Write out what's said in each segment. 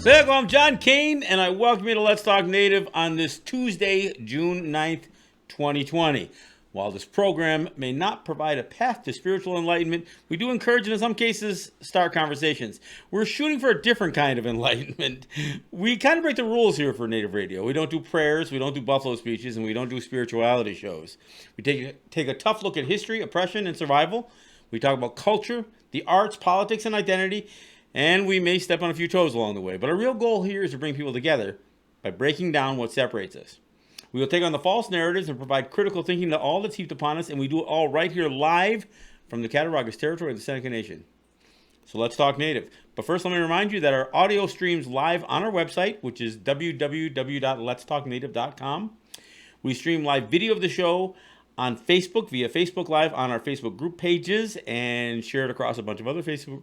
There you go, I'm John Kane, and I welcome you to Let's Talk Native on this Tuesday, June 9th, 2020. While this program may not provide a path to spiritual enlightenment, we do encourage and in some cases start conversations. We're shooting for a different kind of enlightenment. We kind of break the rules here for Native Radio. We don't do prayers, we don't do buffalo speeches, and we don't do spirituality shows. We take a tough look at history, oppression, and survival. We talk about culture, the arts, politics, and identity. And we may step on a few toes along the way. But our real goal here is to bring people together by breaking down what separates us. We will take on the false narratives and provide critical thinking to all that's heaped upon us. And we do it all right here live from the Cattaraugus territory of the Seneca Nation. So let's talk Native. But first, let me remind you that our audio streams live on our website, which is www.letstalknative.com. We stream live video of the show on Facebook via Facebook Live on our Facebook group pages and share it across a bunch of other Facebook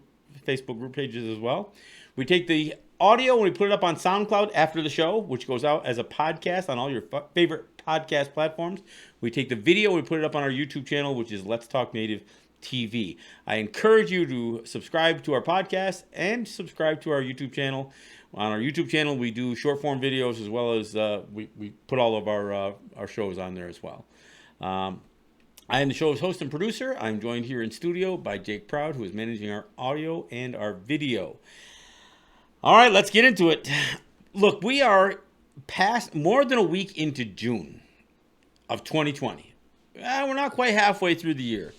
group pages as well. We take the audio and we put it up on SoundCloud after the show, which goes out as a podcast on all your favorite podcast platforms. We take the video and we put it up on our YouTube channel, which is Let's Talk Native TV. I encourage you to subscribe to our podcast and subscribe to our YouTube channel. On our YouTube channel, we do short form videos as well as we put all of our shows on there as well. I am the show's host and producer. I'm joined here in studio by Jake Proud, who is managing our audio and our video. All right, let's get into it. Look, we are past more than a week into June of 2020. We're not quite halfway through the year,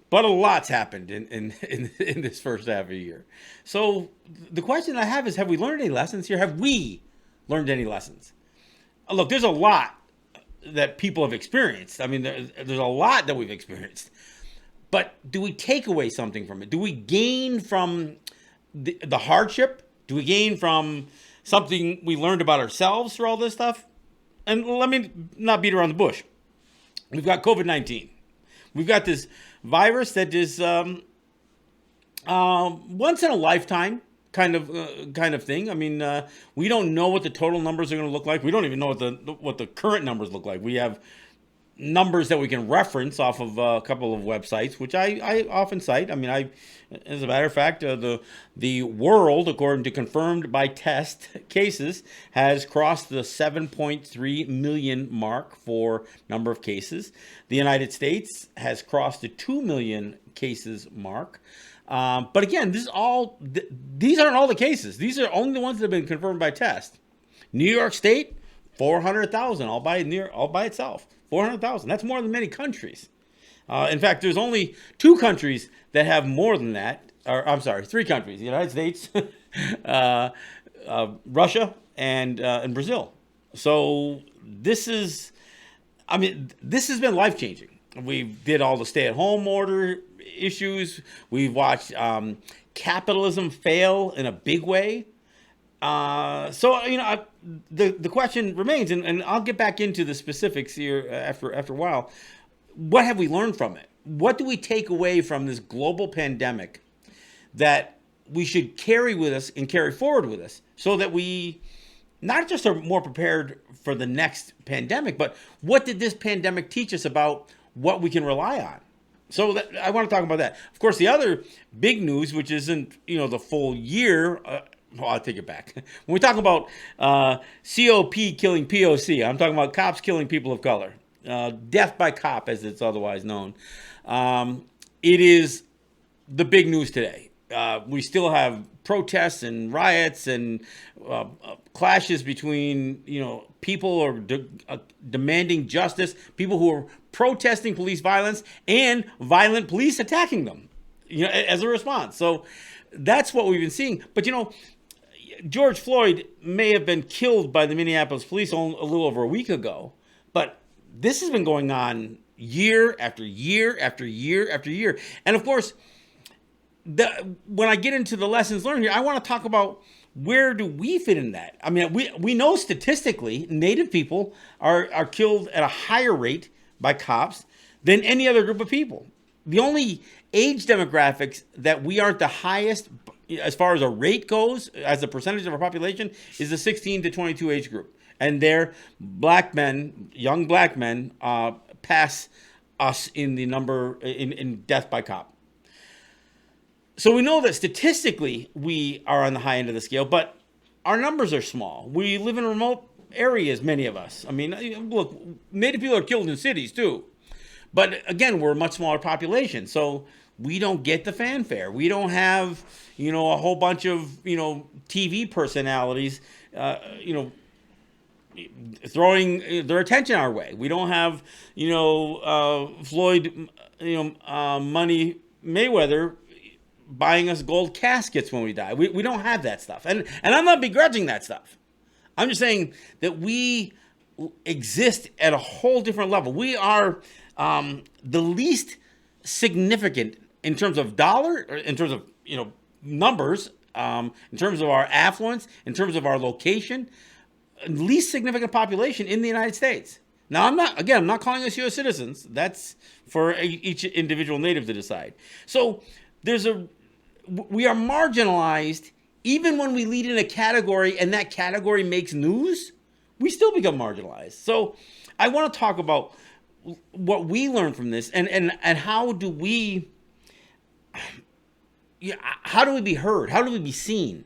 but a lot's happened in this first half of the year. So the question I have is, have we learned any lessons here? Have we learned any lessons? Look, there's a lot that people have experienced. I mean, there's a lot that we've experienced. But do we take away something from it? Do we gain from the hardship? Do we gain from something we learned about ourselves through all this stuff? And let me not beat around the bush. We've got COVID-19. We've got this virus that is once in a lifetime kind of thing. I mean, we don't know what the total numbers are going to look like. We don't even know what the current numbers look like. We have numbers that we can reference off of a couple of websites, which I often cite. I mean, as a matter of fact, the world, according to confirmed by test cases, has crossed the 7.3 million mark for number of cases. The United States has crossed the 2 million cases mark. But again, these aren't all the cases. These are only the ones that have been confirmed by test. New York State, 400,000 all by itself. 400,000. That's more than many countries. In fact, there's only 2 countries that have more than that. Or I'm sorry, 3 countries: the United States, Russia, and Brazil. So this has been life-changing. We did all the stay-at-home order issues. We've watched capitalism fail in a big way. The question remains, and I'll get back into the specifics here after a while. What have we learned from it? What do we take away from this global pandemic that we should carry with us and carry forward with us so that we not just are more prepared for the next pandemic, but what did this pandemic teach us about what we can rely on? So I want to talk about that. Of course, the other big news, which isn't, the full year, I'll take it back. When we talk about COP killing POC, I'm talking about cops killing people of color. Death by cop, as it's otherwise known. It is the big news today. We still have protests and riots and clashes between, people who are demanding justice, people who are protesting police violence, and violent police attacking them, as a response. So that's what we've been seeing. But, George Floyd may have been killed by the Minneapolis police a little over a week ago, but this has been going on year after year after year after year. And of course, when I get into the lessons learned here, I want to talk about where do we fit in that? I mean, we know statistically Native people are killed at a higher rate by cops than any other group of people. The only age demographics that we aren't the highest as far as a rate goes, as a percentage of our population, is the 16 to 22 age group. And there, young black men, pass us in the number in death by cop. So we know that statistically we are on the high end of the scale, but our numbers are small. We live in remote areas, many of us. I mean, look, Native people are killed in cities too. But again, we're a much smaller population, so we don't get the fanfare. We don't have, a whole bunch of, TV personalities, you know, throwing their attention our way. We don't have, Floyd, Money Mayweather buying us gold caskets when we die. We don't have that stuff. And I'm not begrudging that stuff. I'm just saying that we exist at a whole different level. We are the least significant in terms of dollar, or in terms of, numbers, in terms of our affluence, in terms of our location, least significant population in the United States. Now, I'm not calling us U.S. citizens. That's for each individual native to decide. So we are marginalized even when we lead in a category and that category makes news, we still become marginalized. So I want to talk about what we learned from this and how do we be heard? How do we be seen?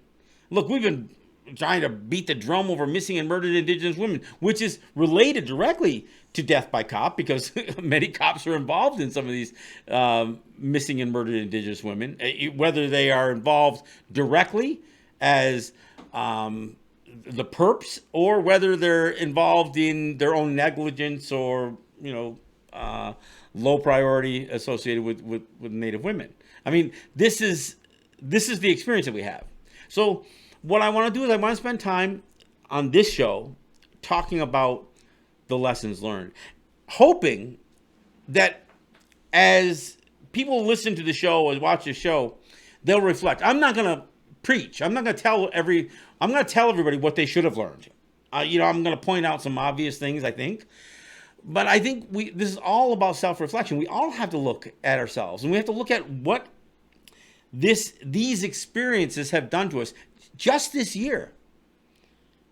Look, we've been trying to beat the drum over missing and murdered Indigenous women, which is related directly to death by cop because many cops are involved in some of these missing and murdered Indigenous women, whether they are involved directly as the perps or whether they're involved in their own negligence or, low priority associated with Native women. I mean, this is the experience that we have. So what I want to do is I want to spend time on this show talking about the lessons learned, hoping that as people listen to the show or watch the show, they'll reflect. I'm not going to preach. I'm going to tell everybody what they should have learned. I'm going to point out some obvious things, I think. But I think this is all about self-reflection. We all have to look at ourselves, and we have to look at what these experiences have done to us just this year.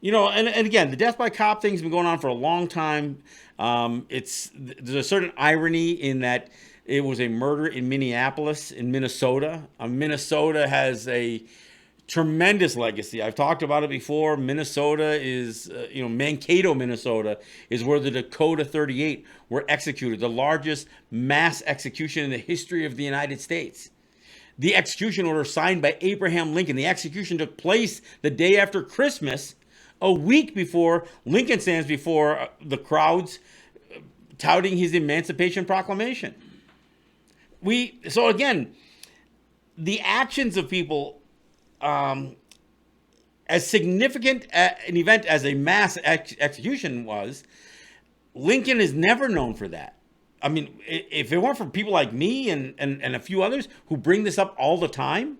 And again, the death by cop thing's been going on for a long time. There's a certain irony in that it was a murder in Minneapolis, in Minnesota. Minnesota has a tremendous legacy. I've talked about it before. Minnesota is, Mankato, Minnesota is where the Dakota 38 were executed, the largest mass execution in the history of the United States. The execution order signed by Abraham Lincoln. The execution took place the day after Christmas, a week before Lincoln stands before the crowds touting his Emancipation Proclamation. So again, the actions of people, as significant an event as a mass execution was, Lincoln is never known for that. I mean, if it weren't for people like me and a few others who bring this up all the time,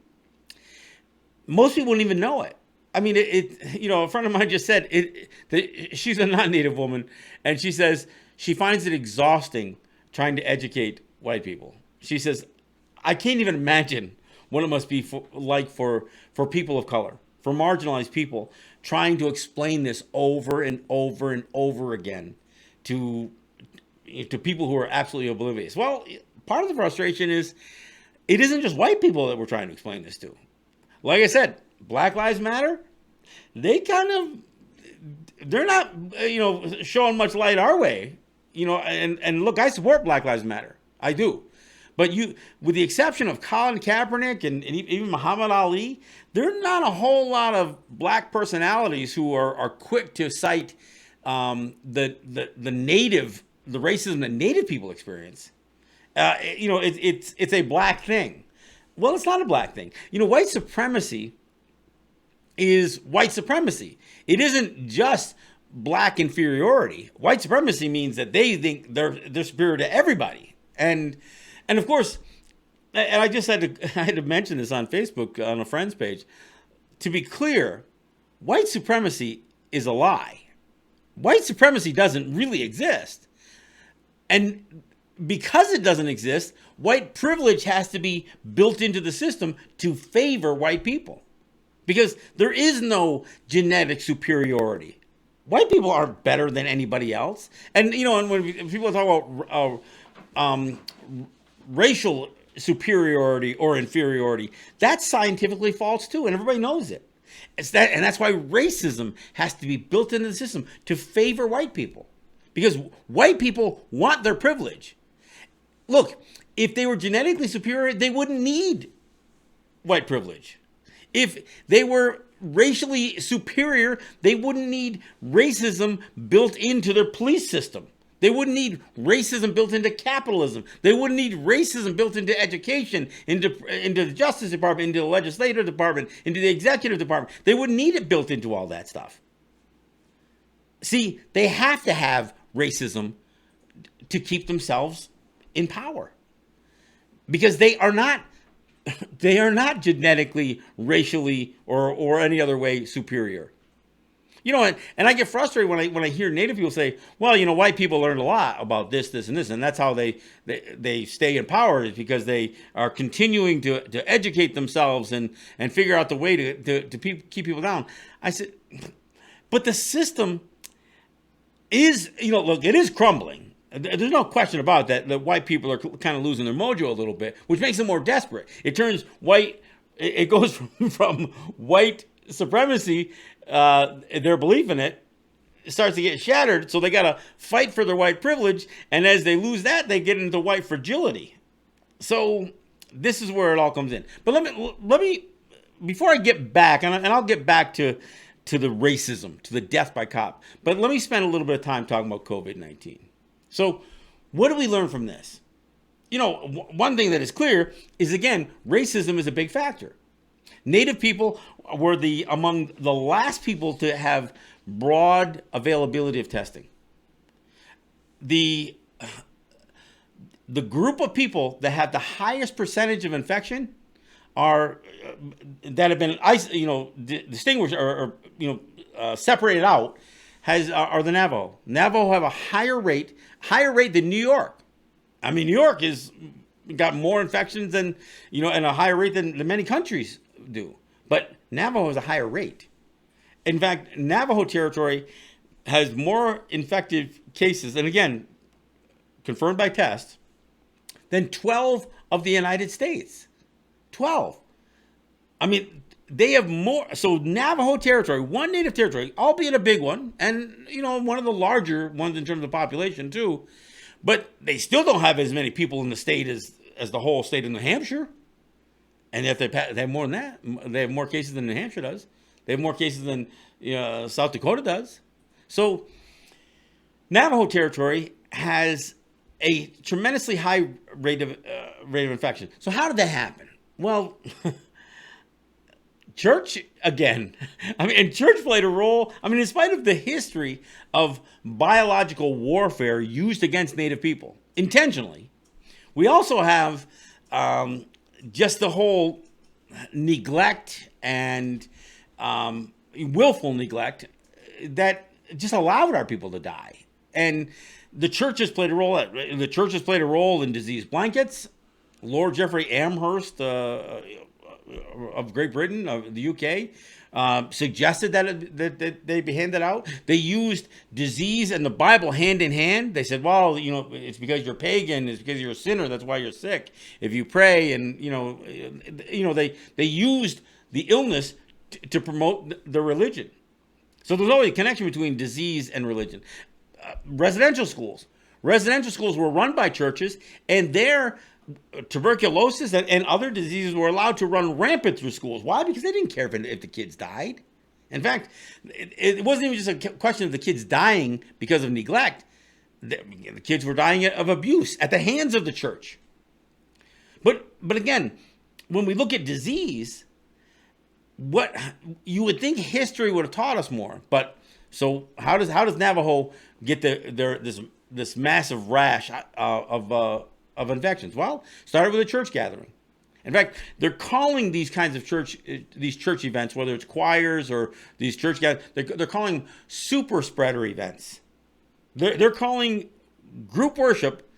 most people wouldn't even know it. I mean, a friend of mine just said she's a non-Native woman, and she says she finds it exhausting trying to educate white people. She says, I can't even imagine what it must be like for people of color, for marginalized people, trying to explain this over and over and over again to people who are absolutely oblivious. Well, part of the frustration is it isn't just white people that we're trying to explain this to. Like I said, Black Lives Matter, they're not, showing much light our way, and look, I support Black Lives Matter. I do. But with the exception of Colin Kaepernick and even Muhammad Ali, there are not a whole lot of black personalities who are quick to cite the racism that Native people experience. It's a black thing. Well, it's not a black thing. White supremacy is white supremacy. It isn't just black inferiority. White supremacy means that they think they're superior to everybody. And of course, and I just had to mention this on Facebook on a friend's page. To be clear, white supremacy is a lie. White supremacy doesn't really exist. And because it doesn't exist, white privilege has to be built into the system to favor white people. Because there is no genetic superiority. White people aren't better than anybody else. And, and when people talk about racial superiority or inferiority, that's scientifically false too, and everybody knows it. And that's why racism has to be built into the system to favor white people, because white people want their privilege. Look, if they were genetically superior, they wouldn't need white privilege. If they were racially superior, they wouldn't need racism built into their police system. They wouldn't need racism built into capitalism. They wouldn't need racism built into education, into the Justice Department, into the Legislative Department, into the Executive Department. They wouldn't need it built into all that stuff. See, they have to have racism to keep themselves in power, because they are not genetically, racially, or any other way superior. And I get frustrated when I hear Native people say, well, white people learned a lot about this, and this, and that's how they stay in power, is because they are continuing to educate themselves and figure out the way to keep people down. I said, but the system is, look, it is crumbling. There's no question about that. The white people are kind of losing their mojo a little bit, which makes them more desperate. It turns white, it goes from white supremacy, their belief in it starts to get shattered. So they got to fight for their white privilege. And as they lose that, they get into white fragility. So this is where it all comes in. But let me, before I get back, and I'll get back to the racism, to the death by cop, but let me spend a little bit of time talking about COVID-19. So what do we learn from this? One thing that is clear is, again, racism is a big factor. Native people were among the last people to have broad availability of testing. The group of people that have the highest percentage of infection are that have been distinguished or separated out are the Navajo. Navajo have a higher rate than New York. I mean, New York is got more infections than, and a higher rate than many countries do. But Navajo has a higher rate. In fact, Navajo territory has more infected cases, and again, confirmed by tests, than 12 of the United States. 12. I mean, they have more. So Navajo territory, one native territory, albeit a big one, and one of the larger ones in terms of population too, but they still don't have as many people in the state as the whole state of New Hampshire. And if they have more than that, they have more cases than New Hampshire does. They have more cases than South Dakota does. So Navajo territory has a tremendously high rate of infection. So how did that happen? Well, church again. And church played a role. In spite of the history of biological warfare used against Native people intentionally, we also have just the whole neglect and willful neglect that just allowed our people to die. And the churches played a role. The churches played a role in disease blankets. Lord Jeffrey Amherst of Great Britain, of the UK, suggested that they be handed out. They used disease and the Bible hand in hand. They said, well, it's because you're pagan, it's because you're a sinner, that's why you're sick. If you pray, and they used the illness to promote the religion. So there's always a connection between disease and religion. Residential schools were run by churches, and their tuberculosis and other diseases were allowed to run rampant through schools. Why? Because they didn't care if the kids died. In fact, it wasn't even just a question of the kids dying because of neglect. The kids were dying of abuse at the hands of the church. But again, when we look at disease, what you would think history would have taught us more. But so how does Navajo get this massive rash of infections? Well, started with a church gathering. In fact, they're calling these kinds of church events, whether it's choirs or these church gatherings, they're calling super spreader events. They're calling group worship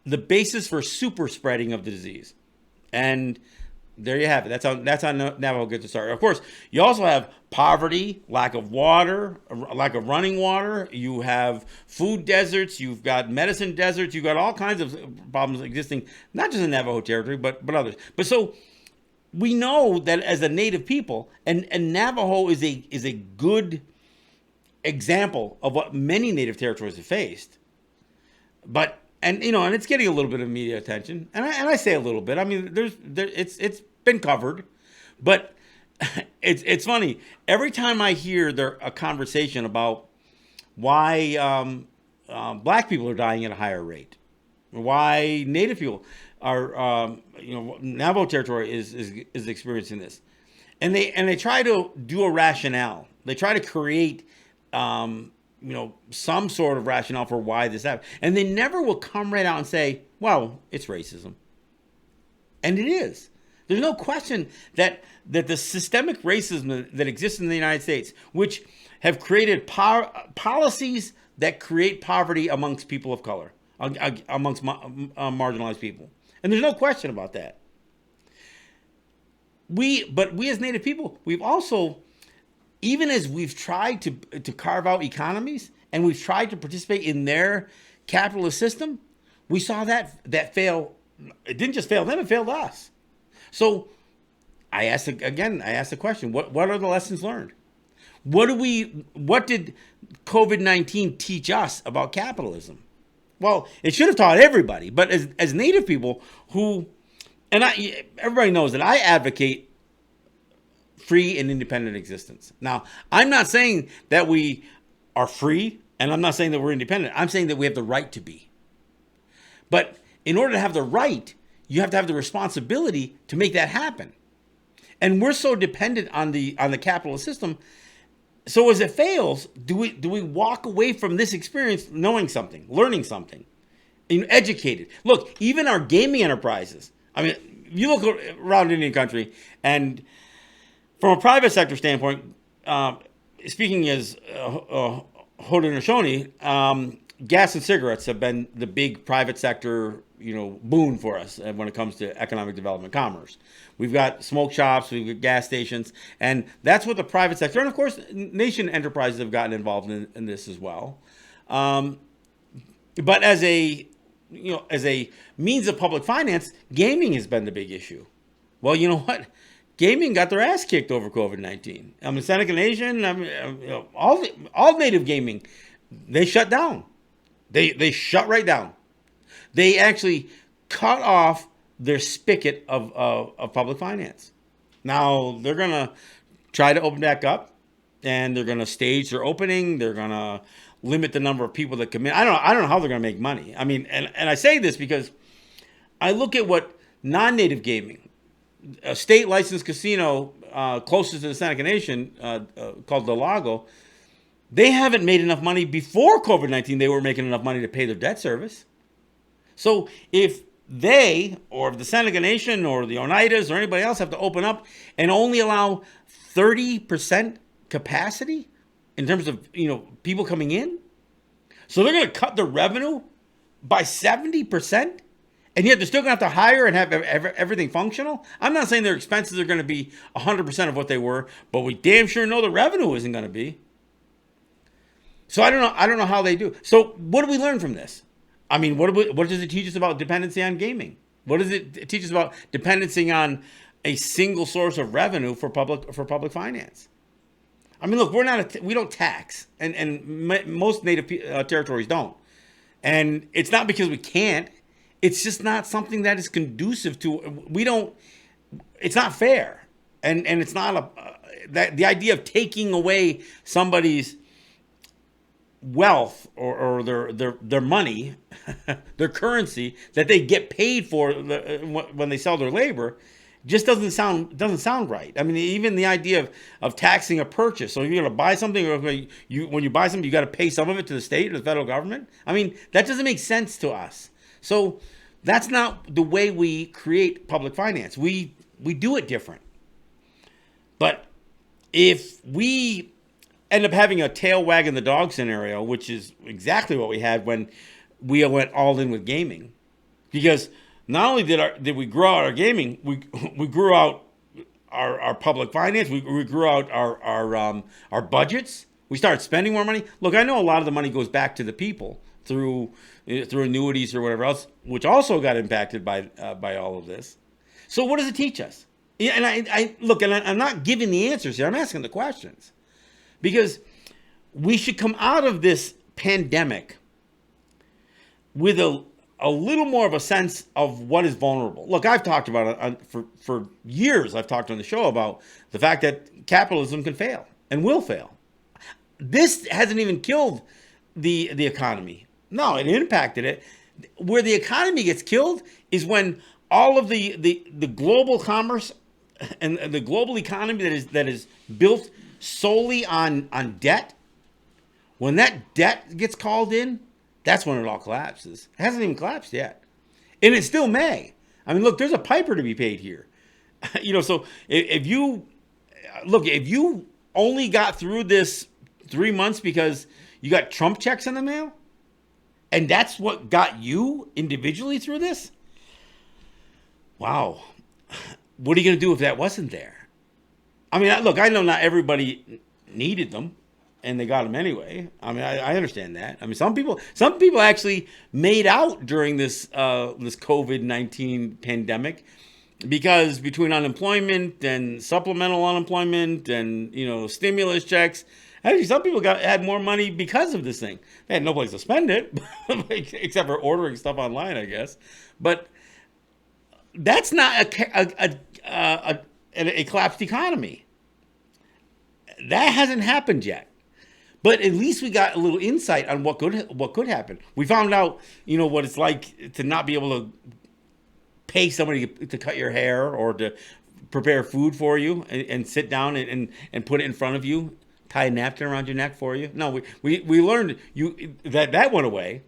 the basis for super spreading of the disease. And there you have it. That's how Navajo gets to start. Of course, you also have poverty, lack of water, lack of running water. You have food deserts. You've got medicine deserts. You've got all kinds of problems existing, not just in Navajo territory, but others. But so we know that as a native people, and Navajo is a good example of what many native territories have faced. But and it's getting a little bit of media attention, and I say a little bit. I mean, it's been covered, but it's funny. Every time I hear a conversation about why black people are dying at a higher rate, why Native people are, Navajo territory is experiencing this, and they try to do a rationale. They try to create, some sort of rationale for why this happened, and they never will come right out and say, "Well, it's racism," and it is. There's no question that the systemic racism that exists in the United States, which have created policies that create poverty amongst people of color, amongst marginalized people. And there's no question about that. But we as Native people, we've also, even as we've tried to carve out economies and we've tried to participate in their capitalist system, we saw that fail. It didn't just fail them, it failed us. So I asked the question, what are the lessons learned? What did COVID-19 teach us about capitalism? Well, it should have taught everybody, but as Native people everybody knows that I advocate free and independent existence. Now, I'm not saying that we are free, and I'm not saying that we're independent. I'm saying that we have the right to be. But in order to have the right, you have to have the responsibility to make that happen. And we're so dependent on the capitalist system. So as it fails, do we walk away from this experience knowing something, learning something, educated? Look, even our gaming enterprises. I mean, you look around Indian country, and from a private sector standpoint, speaking as Haudenosaunee, gas and cigarettes have been the big private sector, boon for us when it comes to economic development, commerce. We've got smoke shops, we've got gas stations, and that's what the private sector, and of course, nation enterprises have gotten involved in this as well. But as a means of public finance, gaming has been the big issue. Well, you know what? Gaming got their ass kicked over COVID-19. I mean, Seneca Nation, all native gaming, they shut down. They shut right down. They actually cut off their spigot of public finance. Now they're gonna try to open back up, and they're gonna stage their opening. They're gonna limit the number of people that come in. I don't know how they're gonna make money. I mean, and I say this because I look at what non-native gaming, a state licensed casino closest to the Seneca Nation called Del Lago, they haven't made enough money. Before COVID-19, they were making enough money to pay their debt service. So if they, or if the Seneca Nation or the Oneidas or anybody else have to open up and only allow 30% capacity in terms of people coming in, so they're going to cut the revenue by 70%, and yet they're still going to have to hire and have everything functional. I'm not saying their expenses are going to be 100% of what they were, but we damn sure know the revenue isn't going to be. So I don't know how they do. So what do we learn from this? I mean, what does it teach us about dependency on gaming? What does it teach us about dependency on a single source of revenue for public finance? I mean, look, we don't tax, and most native territories don't, and it's not because we can't. It's just not something that is conducive to. It's not fair, and it's not the idea of taking away somebody's wealth or their money, their currency that they get paid for when they sell their labor, just doesn't sound right. I mean, even the idea of taxing a purchase. So if you're going to buy something, or when you buy something, you got to pay some of it to the state or the federal government. I mean, that doesn't make sense to us. So that's not the way we create public finance. We do it different. But if we end up having a tail wagging the dog scenario, which is exactly what we had when we went all in with gaming, because not only did we grow out our gaming, we grew out our public finance, we grew out our budgets. We started spending more money. Look, I know a lot of the money goes back to the people through annuities or whatever else, which also got impacted by all of this. So what does it teach us? Yeah, and I look, and I'm not giving the answers here. I'm asking the questions because we should come out of this pandemic with a little more of a sense of what is vulnerable. Look, I've talked about it for years. I've talked on the show about the fact that capitalism can fail and will fail. This hasn't even killed the economy. No, it impacted it. Where the economy gets killed is when all of the global commerce and the global economy that is built solely on debt, when that debt gets called in, that's when it all collapses. It hasn't even collapsed yet. And it still may. I mean, look, there's a piper to be paid here. So if you only got through this 3 months because you got Trump checks in the mail, and that's what got you individually through this, wow. What are you going to do if that wasn't there? I mean, look, I know not everybody needed them, and they got them anyway. I mean, I understand that. I mean, some people actually made out during this COVID-19 pandemic because between unemployment and supplemental unemployment and stimulus checks, actually some people had more money because of this thing. They had no place to spend it except for ordering stuff online, I guess. But that's not a collapsed economy. That hasn't happened yet. But at least we got a little insight on what could happen. We found out, what it's like to not be able to pay somebody to cut your hair or to prepare food for you and sit down and put it in front of you, tie a napkin around your neck for you. No, we learned that went away.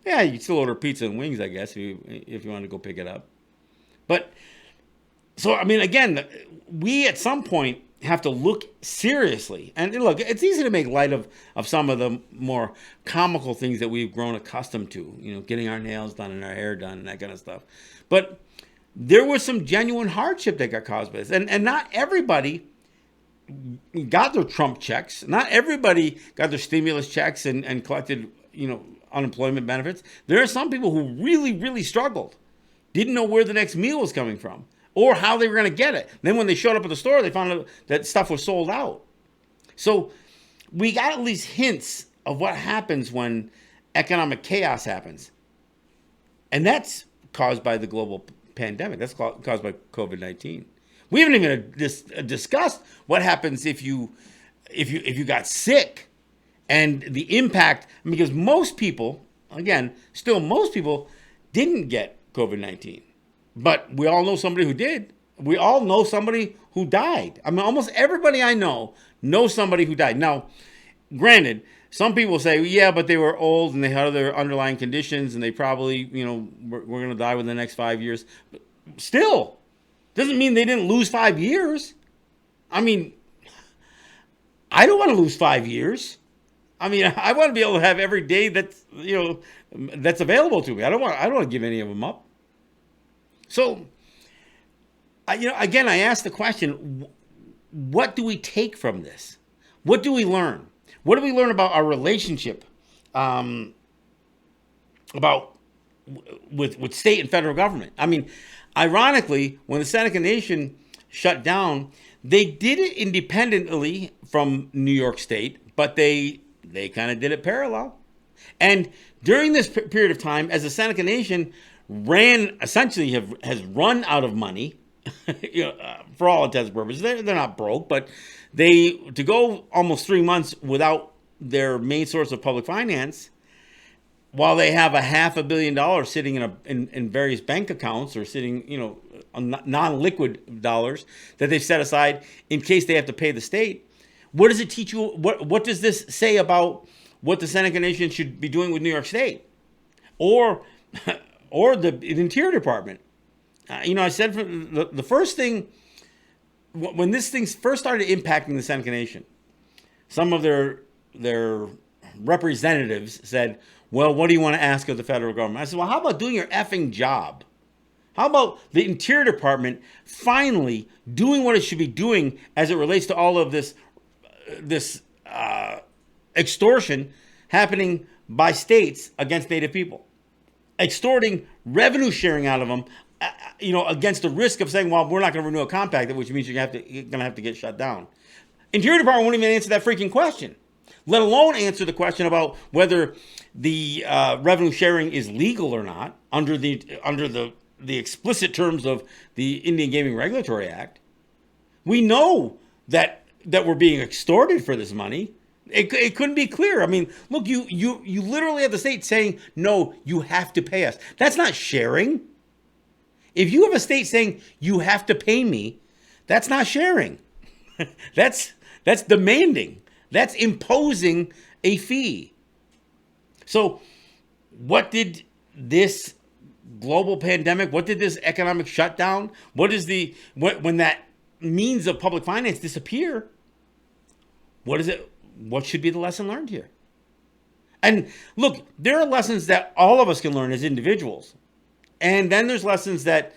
Yeah, you still order pizza and wings, I guess, if you want to go pick it up. But so, I mean, again, we at some point have to look seriously. And look, it's easy to make light of some of the more comical things that we've grown accustomed to, getting our nails done and our hair done and that kind of stuff. But there was some genuine hardship that got caused by this. And not everybody got their Trump checks. Not everybody got their stimulus checks and collected, unemployment benefits. There are some people who really, really struggled. Didn't know where the next meal was coming from or how they were going to get it. Then when they showed up at the store, they found out that stuff was sold out. So we got at least hints of what happens when economic chaos happens. And that's caused by the global pandemic. That's caused by COVID-19. We haven't even discussed what happens if you got sick and the impact, because most people didn't get COVID-19. But we all know somebody who did. We all know somebody who died. I mean, almost everybody I know knows somebody who died. Now, granted, some people say, yeah, but they were old and they had other underlying conditions and they probably, were going to die within the next 5 years. But still, doesn't mean they didn't lose 5 years. I mean, I don't want to lose 5 years. I mean, I want to be able to have every day that's available to me. I don't want to give any of them up. So, again, I asked the question, what do we take from this? What do we learn? What do we learn about our relationship with state and federal government? I mean, ironically, when the Seneca Nation shut down, they did it independently from New York State, but they kind of did it parallel. And during this period of time, as the Seneca Nation has run out of money, for all intents and purposes, they're not broke, but to go almost 3 months without their main source of public finance, while they have $500 million sitting in various bank accounts or sitting, on non-liquid dollars that they've set aside in case they have to pay the state. What does it teach you? What does this say about what the Seneca Nation should be doing with New York State or the Interior Department? I said the first thing, when this thing first started impacting the Seneca Nation, some of their representatives said, well, what do you want to ask of the federal government? I said, well, how about doing your effing job? How about the Interior Department finally doing what it should be doing as it relates to all of this extortion happening by states against Native people, extorting revenue sharing out of them against the risk of saying, well, we're not going to renew a compact, which means you're going to have to get shut down. Interior Department won't even answer that freaking question, let alone answer the question about whether the revenue sharing is legal or not under the explicit terms of the Indian Gaming Regulatory Act. We know that we're being extorted for this money. It couldn't be clearer. I mean, look, you literally have the state saying, no, you have to pay us. That's not sharing. If you have a state saying you have to pay me, that's not sharing. That's demanding. That's imposing a fee. So what did this global pandemic, what did this economic shutdown, when that means of public finance disappear, what should be the lesson learned here? And look, there are lessons that all of us can learn as individuals. And then there's lessons that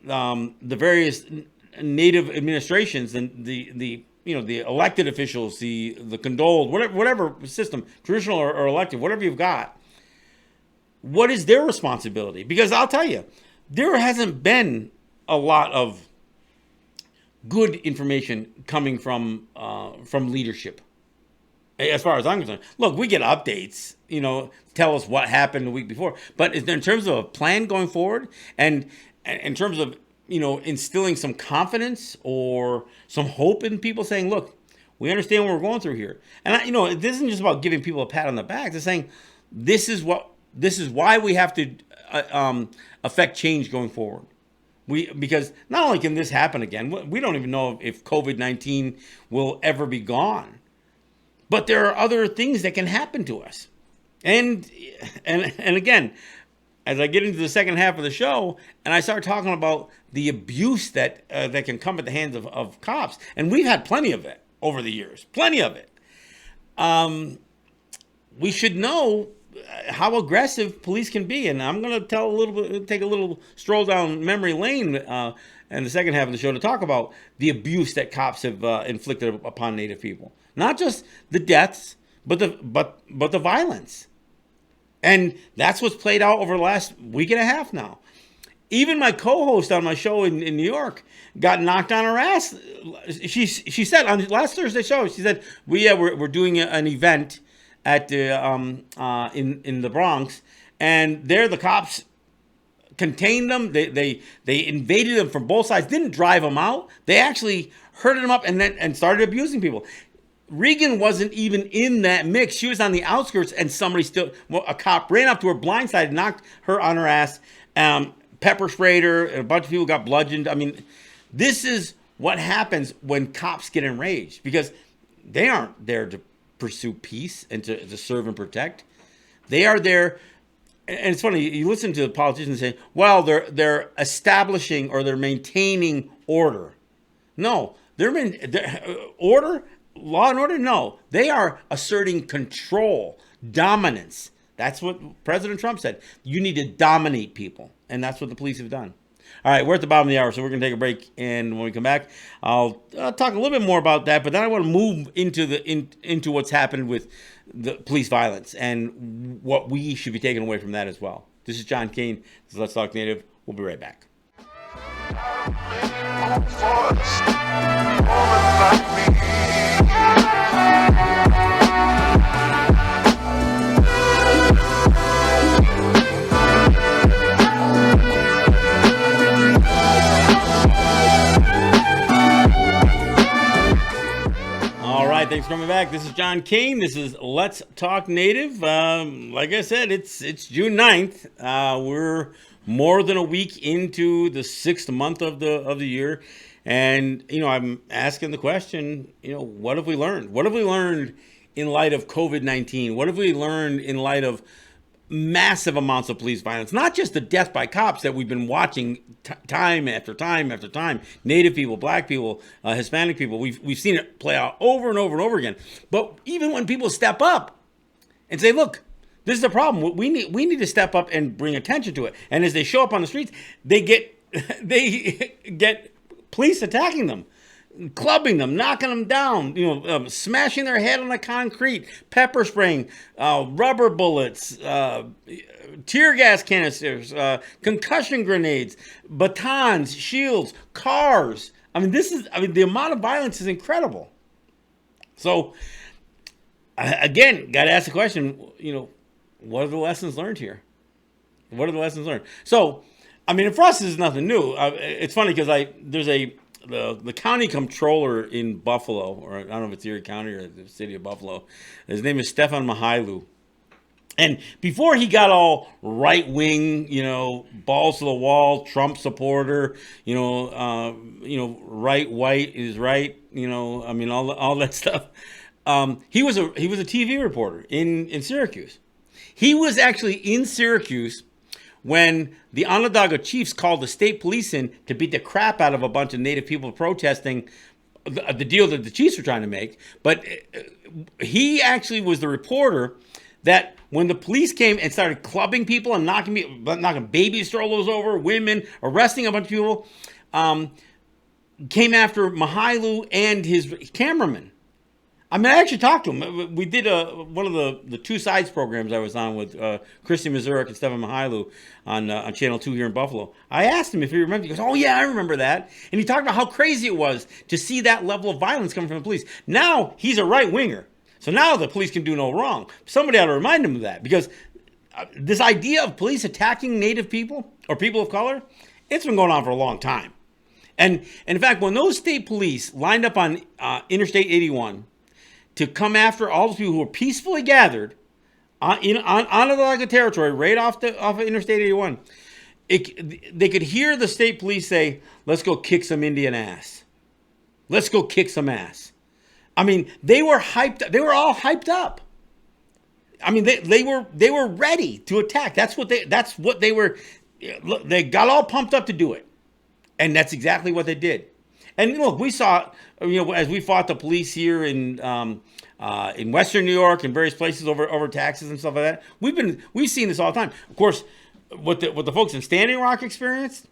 the various native administrations and the elected officials, the condoled, whatever system, traditional or elected, whatever you've got, what is their responsibility? Because I'll tell you, there hasn't been a lot of good information coming from leadership. As far as I'm concerned, look, we get updates, tell us what happened the week before. But in terms of a plan going forward, and in terms of instilling some confidence or some hope in people, saying, look, we understand what we're going through here. And this isn't just about giving people a pat on the back. It's saying this is why we have to affect change going forward. Because not only can this happen again, we don't even know if COVID-19 will ever be gone. But there are other things that can happen to us. And again, as I get into the second half of the show and I start talking about the abuse that can come at the hands of cops, and we've had plenty of it over the years, plenty of it. We should know how aggressive police can be. And I'm going to take a little stroll down memory lane in the second half of the show to talk about the abuse that cops have inflicted upon Native people. Not just the deaths, but the violence. And that's what's played out over the last week and a half now. Even my co-host on my show in New York got knocked on her ass. She said on last Thursday's show, she said, we're doing an event at in the Bronx, and there the cops contained them. They invaded them from both sides. Didn't drive them out. They actually herded them up and started abusing people. Regan wasn't even in that mix. She was on the outskirts, and a cop ran up to her blindside, knocked her on her ass, pepper sprayed her, and a bunch of people got bludgeoned. I mean, this is what happens when cops get enraged, because they aren't there to pursue peace and to serve and protect. They are there, and it's funny, you listen to the politicians say, well, they're establishing or they're maintaining order. No, order. Law and order? No. They are asserting control, dominance. That's what President Trump said. You need to dominate people. And that's what the police have done. All right, we're at the bottom of the hour, so we're going to take a break. And when we come back, I'll talk a little bit more about that. But then I want to move into what's happened with the police violence and what we should be taking away from that as well. This is John Kane. This is Let's Talk Native. We'll be right back. All right, thanks for coming back. This is John Kane. This is Let's Talk Native. Like I said, it's June 9th. We're more than a week into the 6th month of the year. And, I'm asking the question, what have we learned? What have we learned in light of COVID-19? What have we learned in light of massive amounts of police violence? Not just the death by cops that we've been watching time after time after time. Native people, black people, Hispanic people. We've seen it play out over and over and over again. But even when people step up and say, look, this is a problem. We need to step up and bring attention to it. And as they show up on the streets, they get police attacking them. clubbing them, knocking them down, smashing their head on the concrete, pepper spraying, rubber bullets, tear gas canisters, concussion grenades, batons, shields, cars. The amount of violence is incredible. So, again, got to ask the question, what are the lessons learned here? What are the lessons learned? So, for us, this is nothing new. It's funny because there's the county comptroller in Buffalo, or I don't know if it's Erie County or the city of Buffalo. His name is Stefan Mihailu. And before he got all right wing, balls to the wall, Trump supporter, right white is right, all that stuff. He was a TV reporter in Syracuse. He was actually in Syracuse when the Onondaga Chiefs called the state police in to beat the crap out of a bunch of Native people protesting the deal that the Chiefs were trying to make. But he actually was the reporter that when the police came and started clubbing people and knocking baby strollers over, women, arresting a bunch of people, came after Mihailu and his cameraman. I actually talked to him. We did one of the Two Sides programs I was on with Christy Mazurek and Stefan Mihailu on Channel 2 here in Buffalo. I asked him if he remembered. He goes, oh, yeah, I remember that. And he talked about how crazy it was to see that level of violence coming from the police. Now he's a right-winger. So now the police can do no wrong. Somebody ought to remind him of that, because this idea of police attacking Native people or people of color, it's been going on for a long time. And in fact, when those state police lined up on Interstate 81 to come after all those people who were peacefully gathered on Onondaga territory, right off of Interstate 81, they could hear the state police say, "Let's go kick some Indian ass. Let's go kick some ass." They were hyped. They were all hyped up. They were ready to attack. That's what they were. They got all pumped up to do it, and that's exactly what they did. And look, we saw, as we fought the police here in Western New York and various places over taxes and stuff like that. We've seen this all the time. Of course, what the folks in Standing Rock experienced.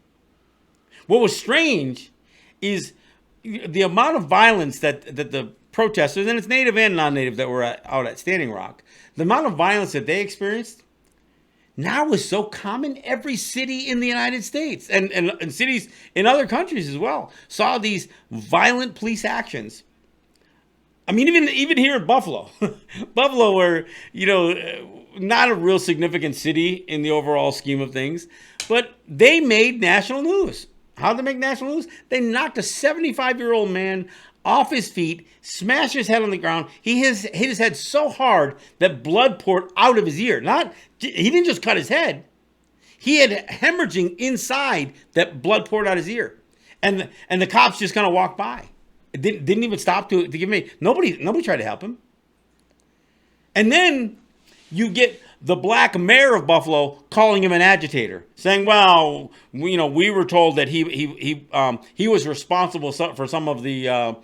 What was strange is the amount of violence that the protesters, and it's Native and non-Native that were out at Standing Rock, the amount of violence that they experienced now is so common. Every city in the United States and cities in other countries as well saw these violent police actions. Even here in Buffalo, Buffalo, where, not a real significant city in the overall scheme of things, but they made national news. How'd they make national news? They knocked a 75-year-old man off his feet, smashed his head on the ground. He hit his head so hard that blood poured out of his ear. He didn't just cut his head. He had hemorrhaging inside that blood poured out his ear. And the cops just kind of walked by. It didn't even stop to give me. Nobody tried to help him. And then you get the black mayor of Buffalo calling him an agitator, saying, "Well, we were told that he was responsible for some of the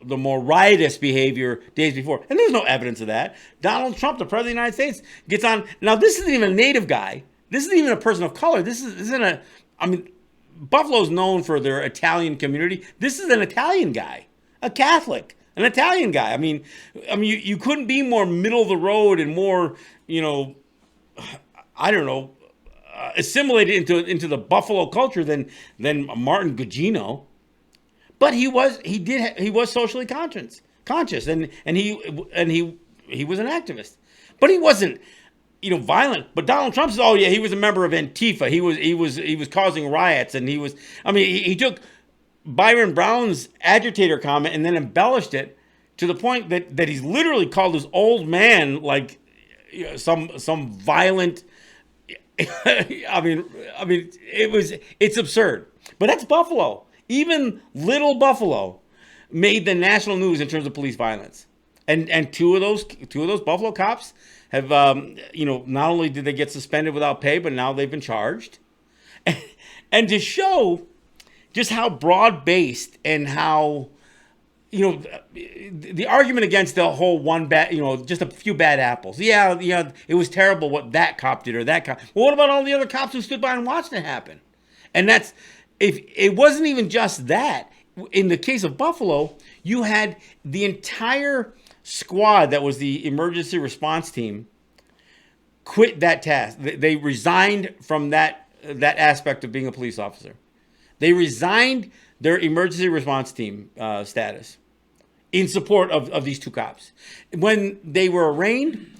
more riotous behavior days before," and there's no evidence of that. Donald Trump, the president of the United States, gets on. Now, this isn't even a Native guy. This isn't even a person of color. This isn't a. Buffalo's known for their Italian community. This is an Italian guy, a Catholic. An Italian guy. You couldn't be more middle of the road and more, assimilated into the Buffalo culture than Martin Gugino. But he was socially conscious, and he was an activist. But he wasn't, violent. But Donald Trump says, "Oh yeah, he was a member of Antifa. He was causing riots, and he took Byron Brown's agitator comment and then embellished it to the point that he's literally called this old man like some violent." It's absurd. But that's Buffalo. Even little Buffalo made the national news in terms of police violence. And two of those Buffalo cops have not only did they get suspended without pay, but now they've been charged. And to show just how broad-based and how, the argument against the whole just a few bad apples. Yeah, it was terrible what that cop did or that cop. Well, what about all the other cops who stood by and watched it happen? And if it wasn't even just that, in the case of Buffalo, you had the entire squad that was the emergency response team quit that task. They resigned from that aspect of being a police officer. They resigned their emergency response team status in support of these two cops. When they were arraigned,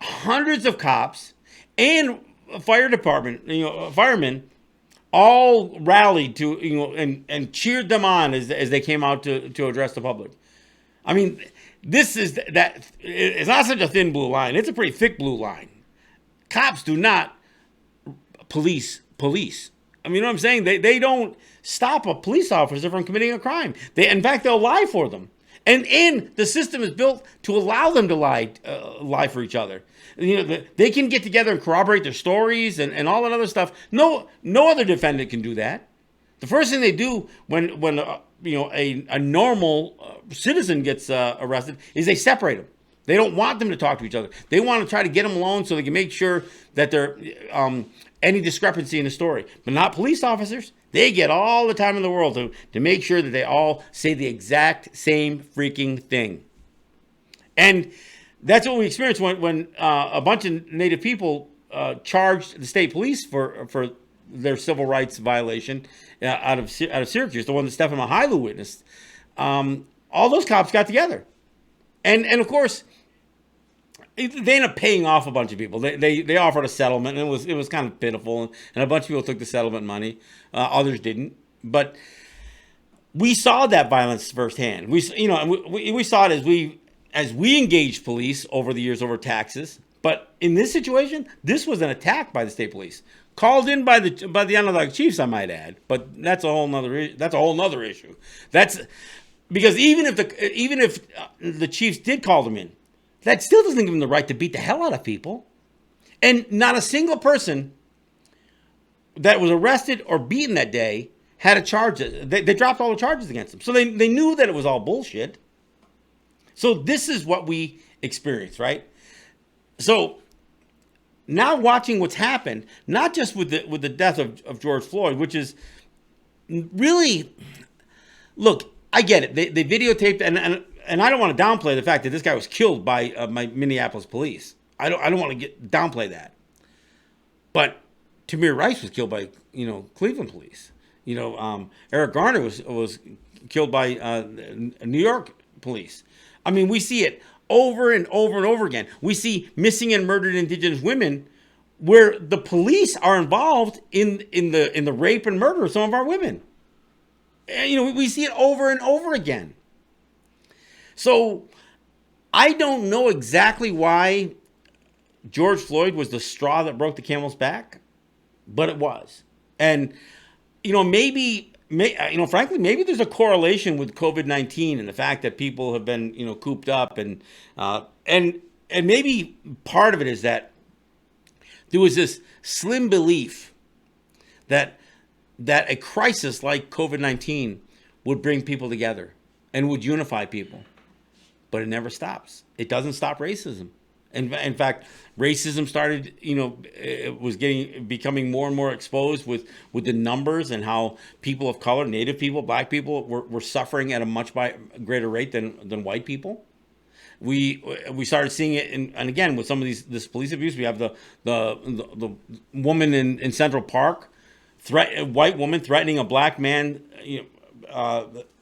hundreds of cops and fire department, firemen, all rallied to, and cheered them on as they came out to address the public. I mean, this is that. It's not such a thin blue line. It's a pretty thick blue line. Cops do not police. I mean, you know what I'm saying? They don't stop a police officer from committing a crime. In fact, they'll lie for them. And the system is built to allow them to lie for each other. They can get together and corroborate their stories and all that other stuff. No other defendant can do that. The first thing they do when a normal citizen gets arrested is they separate them. They don't want them to talk to each other. They want to try to get them alone so they can make sure that there any discrepancy in the story. But not police officers. They get all the time in the world to make sure that they all say the exact same freaking thing. And that's what we experienced when a bunch of Native people charged the state police for their civil rights violation out of Syracuse, the one that Stephen Mahailu witnessed. All those cops got together. And of course, they ended up paying off a bunch of people. They offered a settlement, and it was kind of pitiful. And a bunch of people took the settlement money. Others didn't. But we saw that violence firsthand. We saw it as we engaged police over the years over taxes. But in this situation, this was an attack by the state police, called in by the Onondaga Chiefs, I might add. But that's a whole nother issue. That's because even if the Chiefs did call them in, that still doesn't give them the right to beat the hell out of people. And not a single person that was arrested or beaten that day had a charge. They dropped all the charges against them. So they knew that it was all bullshit. So this is what we experienced, right? So now watching what's happened, not just with the death of George Floyd, which is really, look, I get it. They videotaped, and I don't want to downplay the fact that this guy was killed by Minneapolis police. I don't want to downplay that. But Tamir Rice was killed by Cleveland police. Eric Garner was killed by New York police. I mean, we see it over and over and over again. We see missing and murdered Indigenous women where the police are involved in the rape and murder of some of our women. And, we see it over and over again. So I don't know exactly why George Floyd was the straw that broke the camel's back, but it was. And, frankly, maybe there's a correlation with COVID-19 and the fact that people have been, cooped up and maybe part of it is that there was this slim belief that a crisis like COVID-19 would bring people together and would unify people. But it never stops. It doesn't stop racism. In fact, racism started, it was becoming more and more exposed with the numbers and how people of color, Native people, Black people were suffering at a much greater rate than white people. We started seeing it, and again, with some of this police abuse. We have the woman in Central Park, white woman threatening a Black man,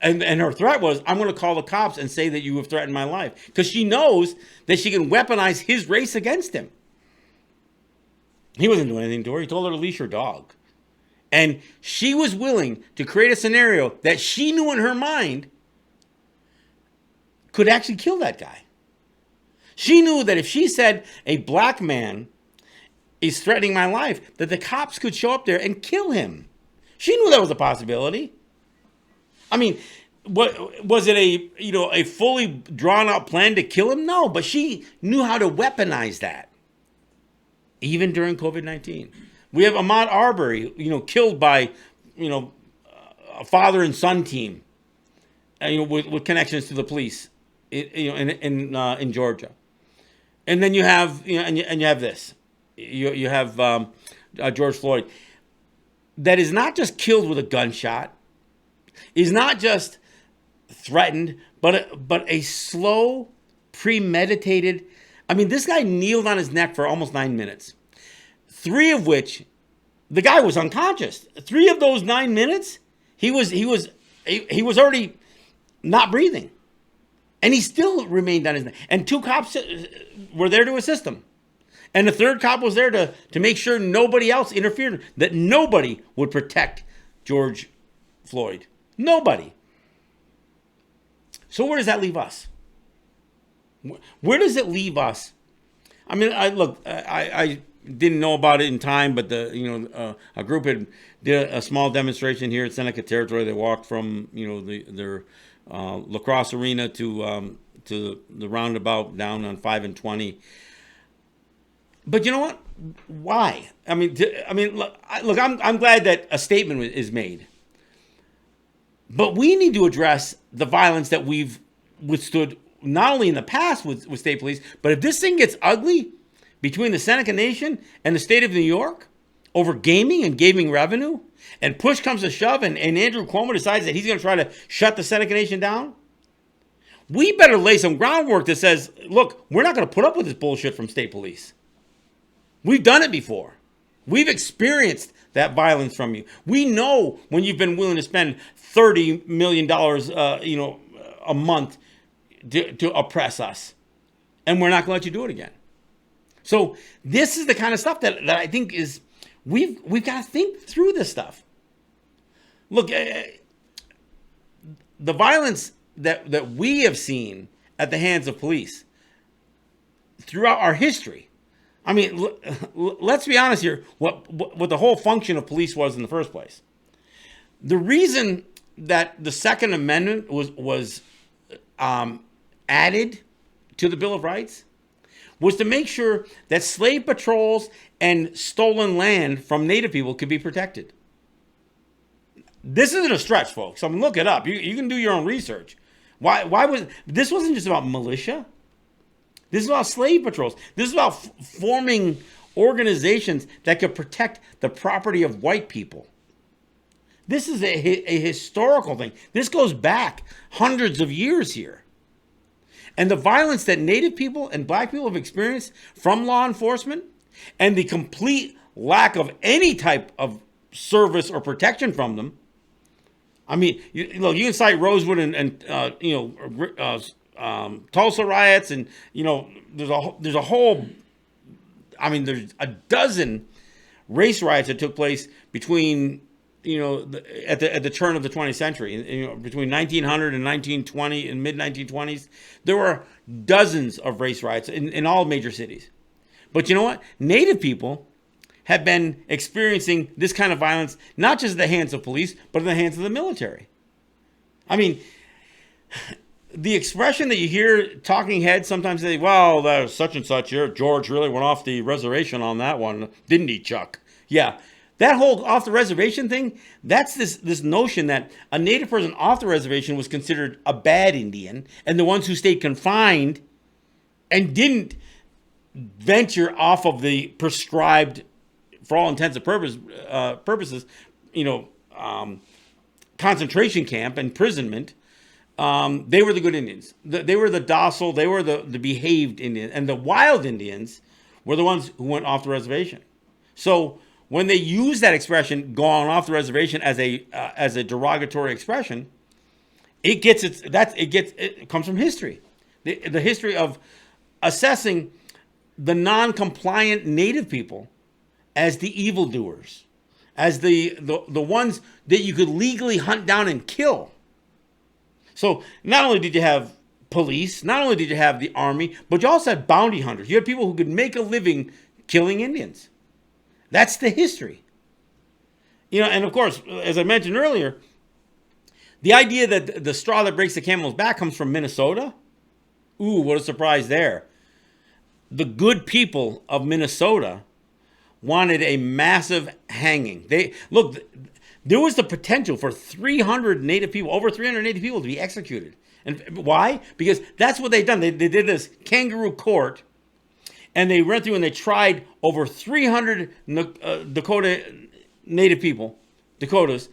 and her threat was, I'm going to call the cops and say that you have threatened my life. Because she knows that she can weaponize his race against him. He wasn't doing anything to her. He told her to leash her dog. And she was willing to create a scenario that she knew in her mind could actually kill that guy. She knew that if she said a Black man is threatening my life, that the cops could show up there and kill him. She knew that was a possibility. I mean, was it a fully drawn out plan to kill him? No, but she knew how to weaponize that. Even during COVID-19, we have Ahmaud Arbery, killed by, a father and son team, with connections to the police, in Georgia, and then you have and you have this, you have George Floyd, that is not just killed with a gunshot. is not just threatened, but a slow, premeditated. I mean, this guy kneeled on his neck for almost 9 minutes, 3 of which the guy was unconscious. 3 of those 9 minutes, he was already not breathing, and he still remained on his neck. And 2 cops were there to assist him, and the 3rd cop was there to make sure nobody else interfered, that nobody would protect George Floyd. Nobody. So where does that leave us? Where does it leave us? I mean, I didn't know about it in time, but a group did a small demonstration here at Seneca Territory. They walked from their lacrosse arena to the roundabout down on 5 and 20. But you know what? Why? I mean, look, I'm glad that a statement is made. But we need to address the violence that we've withstood, not only in the past with state police, but if this thing gets ugly between the Seneca Nation and the state of New York over gaming and gaming revenue, and push comes to shove, and Andrew Cuomo decides that he's going to try to shut the Seneca Nation down, we better lay some groundwork that says, look, we're not going to put up with this bullshit from state police. We've done it before. We've experienced that violence from you. We know when you've been willing to spend $30 million, a month to oppress us, and we're not going to let you do it again. So this is the kind of stuff that I think is we've got to think through this stuff. Look, the violence that we have seen at the hands of police throughout our history. I mean, let's be honest here. What the whole function of police was in the first place. The reason that the Second Amendment was added to the Bill of Rights was to make sure that slave patrols and stolen land from Native people could be protected. This isn't a stretch, folks. I mean, look it up. You can do your own research. Why was this wasn't just about militia? This is about slave patrols. This is about forming organizations that could protect the property of white people. This is a historical thing. This goes back hundreds of years here. And the violence that Native people and black people have experienced from law enforcement, and the complete lack of any type of service or protection from them. I mean, you can cite Rosewood and Tulsa riots, and there's a whole. I mean, there's a dozen race riots that took place between at the turn of the 20th century, between 1900 and 1920 and mid 1920s, there were dozens of race riots in all major cities. But you know what? Native people have been experiencing this kind of violence, not just at the hands of police, but in the hands of the military. I mean, the expression that you hear talking heads sometimes say, well, that was such and such here. George really went off the reservation on that one, didn't he, Chuck? Yeah. That whole off the reservation thing, that's this notion that a Native person off the reservation was considered a bad Indian, and the ones who stayed confined and didn't venture off of the prescribed, for all intents and purposes, concentration camp, imprisonment, they were the good Indians. They were the docile, they were the behaved Indians. And the wild Indians were the ones who went off the reservation. So when they use that expression, going off the reservation, as a derogatory expression, it comes from history. The history of assessing the non-compliant Native people as the evildoers, as the ones that you could legally hunt down and kill. So not only did you have police, not only did you have the army, but you also had bounty hunters. You had people who could make a living killing Indians. That's the history. And of course, as I mentioned earlier, the idea that the straw that breaks the camel's back comes from Minnesota. Ooh, what a surprise there. The good people of Minnesota wanted a massive hanging. There was the potential for 300 Native people, over 300 Native people to be executed. And why? Because that's what they've done. They did this kangaroo court, and they went through and they tried over 300 Dakota Native people, Dakotas,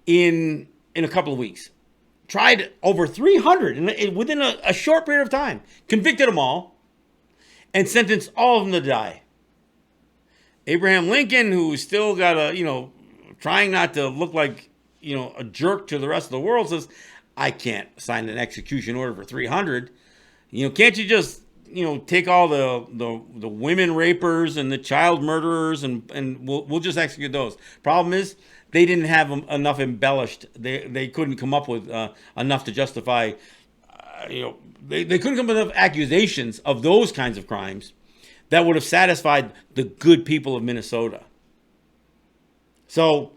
in in a couple of weeks. Tried over 300 within a short period of time. Convicted them all and sentenced all of them to die. Abraham Lincoln, who's still got trying not to look like, a jerk to the rest of the world, says, I can't sign an execution order for 300. Can't you just, take all the women rapers and the child murderers and we'll just execute those. Problem is, they didn't have enough embellished. They couldn't come up with enough to justify, they couldn't come up with enough accusations of those kinds of crimes that would have satisfied the good people of Minnesota. So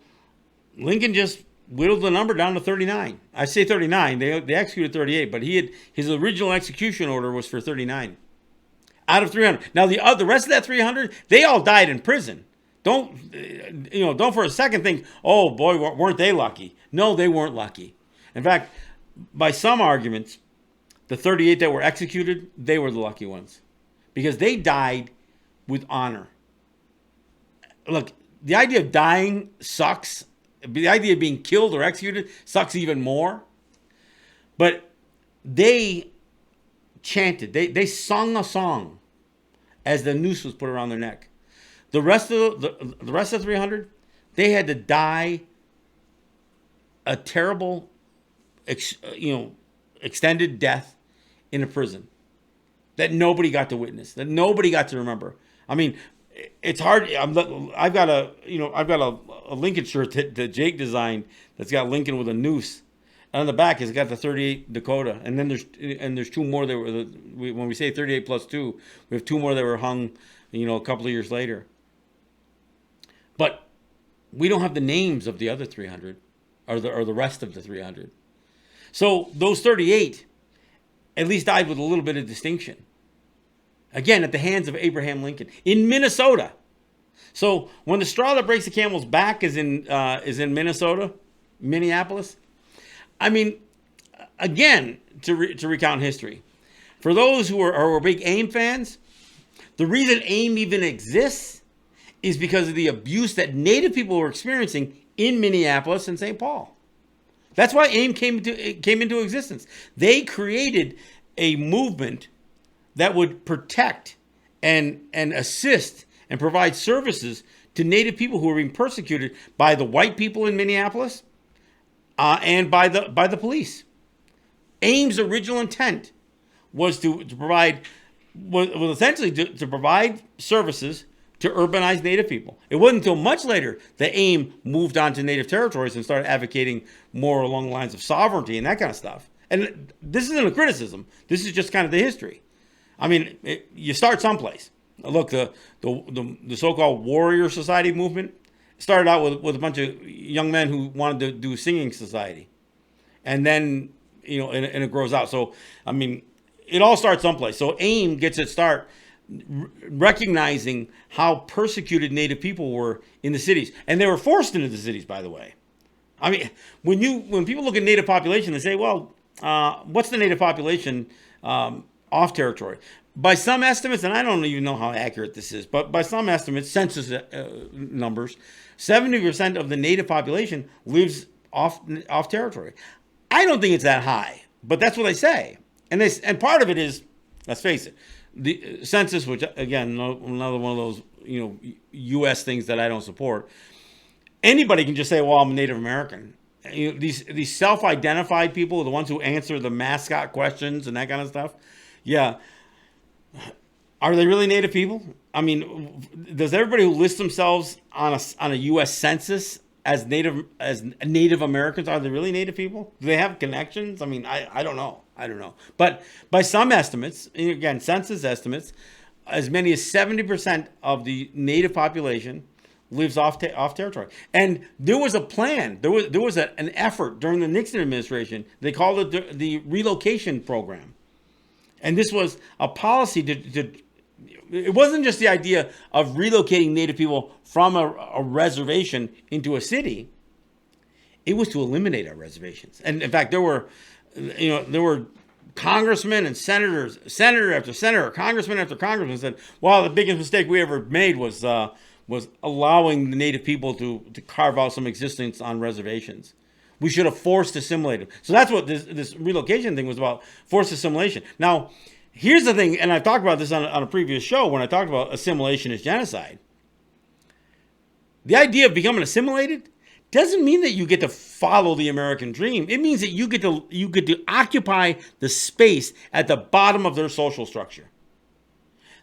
Lincoln just whittled the number down to 39. I say 39. They executed 38, but his original execution order was for 39 out of 300. Now the rest of that 300, they all died in prison. Don't for a second think, oh boy, weren't they lucky? No, they weren't lucky. In fact, by some arguments, the 38 that were executed, they were the lucky ones because they died with honor. Look, the idea of dying sucks. The idea of being killed or executed sucks even more. But they chanted, they sung a song as the noose was put around their neck. The rest of the rest of 300, they had to die a terrible, extended death in a prison that nobody got to witness, that nobody got to remember. I mean, it's hard. I've got a Lincoln shirt that Jake designed that's got Lincoln with a noose. And on the back, it's got the 38 Dakota, and then there's two more that were when we say 38 plus 2, we have two more that were hung, a couple of years later. But we don't have the names of the other 300 or the rest of the 300. So those 38 at least died with a little bit of distinction. Again, at the hands of Abraham Lincoln in Minnesota. So when the straw that breaks the camel's back is in Minnesota, Minneapolis. I mean, again, to recount history, for those who are big AIM fans, the reason AIM even exists is because of the abuse that Native people were experiencing in Minneapolis and St. Paul. That's why AIM came into existence. They created a movement that would protect and assist and provide services to Native people who were being persecuted by the white people in Minneapolis and by the police. AIM's original intent was to provide services to urbanize Native people. It wasn't until much later that AIM moved on to Native territories and started advocating more along the lines of sovereignty and that kind of stuff. And this isn't a criticism. This is just kind of the history. I mean, you start someplace. Look, the so-called warrior society movement started out with a bunch of young men who wanted to do singing society. And then, and it grows out. So, I mean, it all starts someplace. So AIM gets its start recognizing how persecuted Native people were in the cities. And they were forced into the cities, by the way. I mean, when people look at Native population, they say, well, what's the Native population off territory? By some estimates, and I don't even know how accurate this is, but by some estimates, census numbers, 70% of the Native population lives off territory. I don't think it's that high, but that's what they say. And part of it is, let's face it, the census, which again, another one of those U.S. things that I don't support. Anybody can just say, "Well, I'm a Native American." These self-identified people, the ones who answer the mascot questions and that kind of stuff. Yeah, are they really Native people? I mean, does everybody who lists themselves on a U.S. census as Native Americans, are they really Native people? Do they have connections? I mean, I don't know. But by some estimates, again, census estimates, as many as 70% of the Native population lives off territory. And there was a plan. There was an effort during the Nixon administration. They called it the relocation program. And this was a policy it wasn't just the idea of relocating Native people from a reservation into a city. It was to eliminate our reservations. And in fact, there were congressmen and senators, senator after senator, congressman after congressman said, well, the biggest mistake we ever made was allowing the Native people to carve out some existence on reservations. We should have forced assimilated. So that's what this relocation thing was about, forced assimilation. Now, here's the thing, and I've talked about this on a previous show when I talked about assimilation as genocide. The idea of becoming assimilated doesn't mean that you get to follow the American dream. It means that you get to occupy the space at the bottom of their social structure.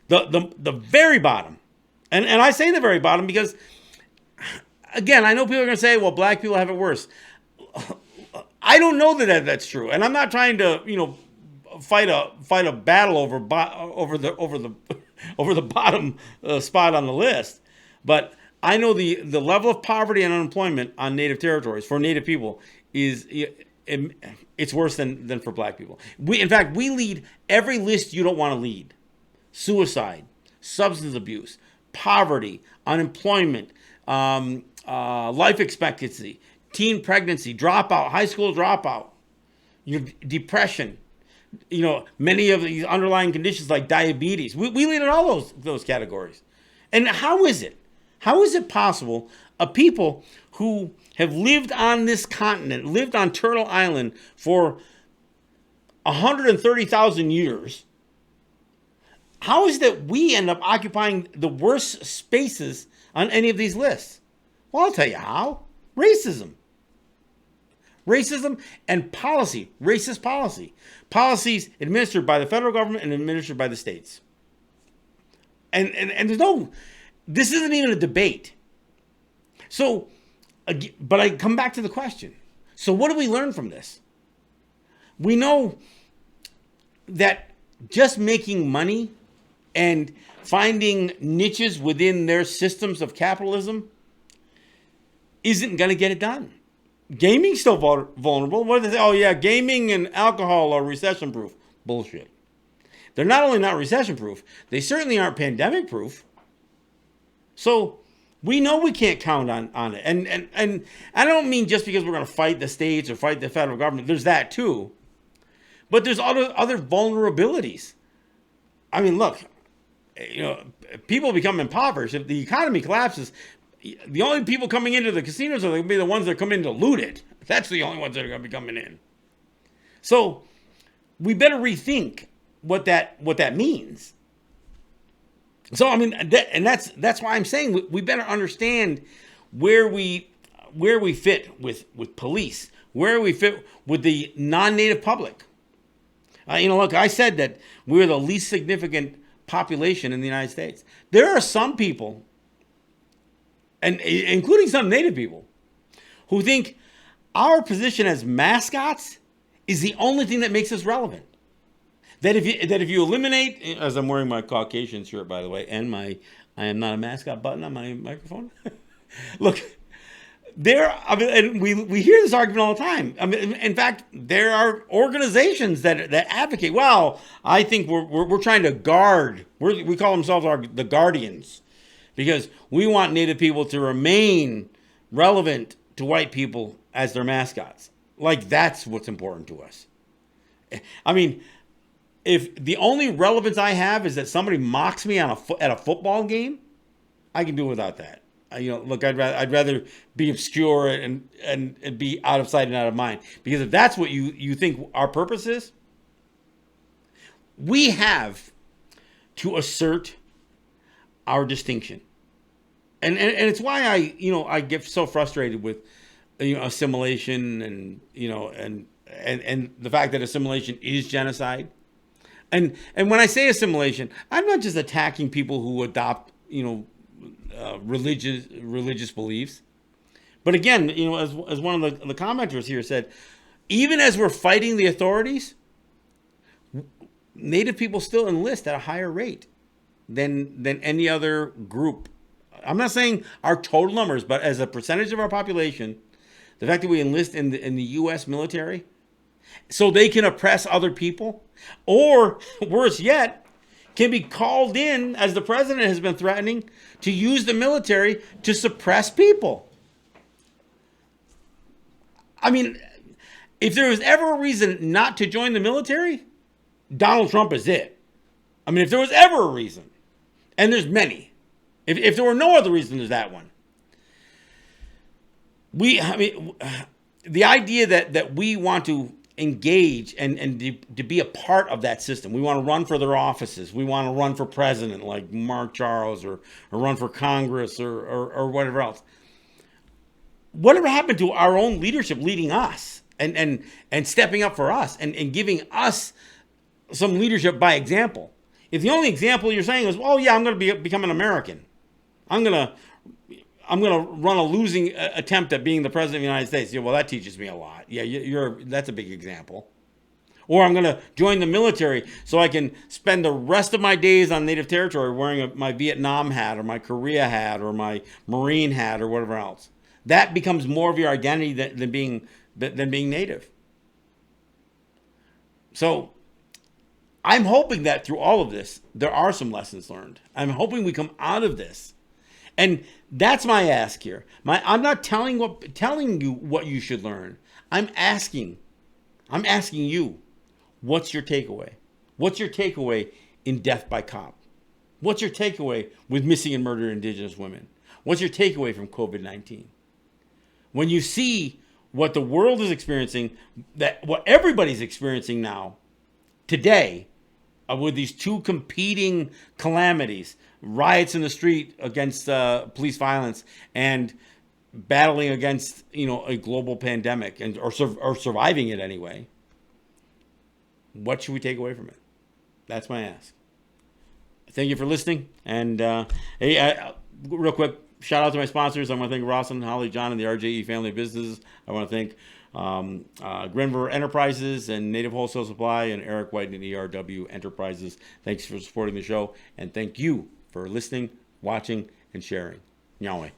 The very bottom. And I say the very bottom because, again, I know people are going to say, well, black people have it worse. I don't know that that's true. And I'm not trying to, fight a battle over the bottom spot on the list. But I know the level of poverty and unemployment on native territories for native people it's worse than for black people. In fact, we lead every list you don't want to lead. Suicide, substance abuse, poverty, unemployment, life expectancy, teen pregnancy, dropout, high school dropout, depression, many of these underlying conditions like diabetes. We lead in all those categories. And how is it? How is it possible a people who have lived on this continent, lived on Turtle Island for 130,000 years, how is it that we end up occupying the worst spaces on any of these lists? Well, I'll tell you how. Racism. Racism and policy. Racist policy. Policies administered by the federal government and administered by the states. And there's no... This isn't even a debate. So, but I come back to the question. So what do we learn from this? We know that just making money and finding niches within their systems of capitalism isn't going to get it done. Gaming's still vulnerable. What do they say? Oh, yeah, gaming and alcohol are recession-proof. Bullshit. They're not only not recession-proof, they certainly aren't pandemic-proof. So we know we can't count on it. And I don't mean just because we're going to fight the states or fight the federal government. There's that too. But there's other vulnerabilities. I mean, look, people become impoverished. If the economy collapses, the only people coming into the casinos are going to be the ones that come in to loot it. That's the only ones that are going to be coming in. So we better rethink what that means. So I mean, that's why I'm saying we better understand where we fit with police, where we fit with the non-native public. Look, I said that we're the least significant population in the United States. There are some people, and including some native people, who think our position as mascots is the only thing that makes us relevant. That if you eliminate, as I'm wearing my Caucasian shirt, by the way, and I am not a mascot button on my microphone. Look, and we hear this argument all the time. I mean, in fact, there are organizations that advocate. Well, I think we're trying to guard. We call themselves the guardians, because we want Native people to remain relevant to white people as their mascots. Like that's what's important to us. I mean, if the only relevance I have is that somebody mocks me at a football game, I can do without that. Look, I'd rather be obscure and be out of sight and out of mind. Because if that's what you think our purpose is, we have to assert our distinction. And it's why I get so frustrated with assimilation and the fact that assimilation is genocide. And when I say assimilation, I'm not just attacking people who adopt, religious beliefs. But again, as one of the commenters here said, even as we're fighting the authorities, Native people still enlist at a higher rate than any other group. I'm not saying our total numbers, but as a percentage of our population, the fact that we enlist in the U.S. military so they can oppress other people, or worse yet, can be called in, as the president has been threatening, to use the military to suppress people. I mean, if there was ever a reason not to join the military, Donald Trump is it. I mean, if there was ever a reason, and there's many, if there were no other reason, there's that one. the idea that we want to engage and to be a part of that system. We want to run for their offices. We want to run for president like Mark Charles, or run for Congress, or whatever else. Whatever happened to our own leadership leading us and stepping up for us and giving us some leadership by example? If the only example you're saying is, oh yeah, I'm going to become an American. I'm going to run a losing attempt at being the president of the United States. Yeah, well, that teaches me a lot. Yeah, that's a big example. Or I'm going to join the military so I can spend the rest of my days on native territory wearing my Vietnam hat or my Korea hat or my Marine hat or whatever else. That becomes more of your identity than being native. So I'm hoping that through all of this, there are some lessons learned. I'm hoping we come out of this. And that's my ask here. I'm not telling you what you should learn. I'm asking you, what's your takeaway? What's your takeaway in death by cop? What's your takeaway with missing and murdered Indigenous women? What's your takeaway from COVID-19? When you see what the world is experiencing, what everybody's experiencing now, today, with these two competing calamities, riots in the street against police violence and battling against a global pandemic or surviving it anyway, what should we take away from it? That's my ask. Thank you for listening. And hey, real quick, shout out to my sponsors. I want to thank Rosalind, Holly, John, and the RJE family of businesses. I want to thank Grenver Enterprises and Native Wholesale Supply and Eric White and ERW Enterprises. Thanks for supporting the show. And thank you for listening, watching, and sharing. Nyaweh.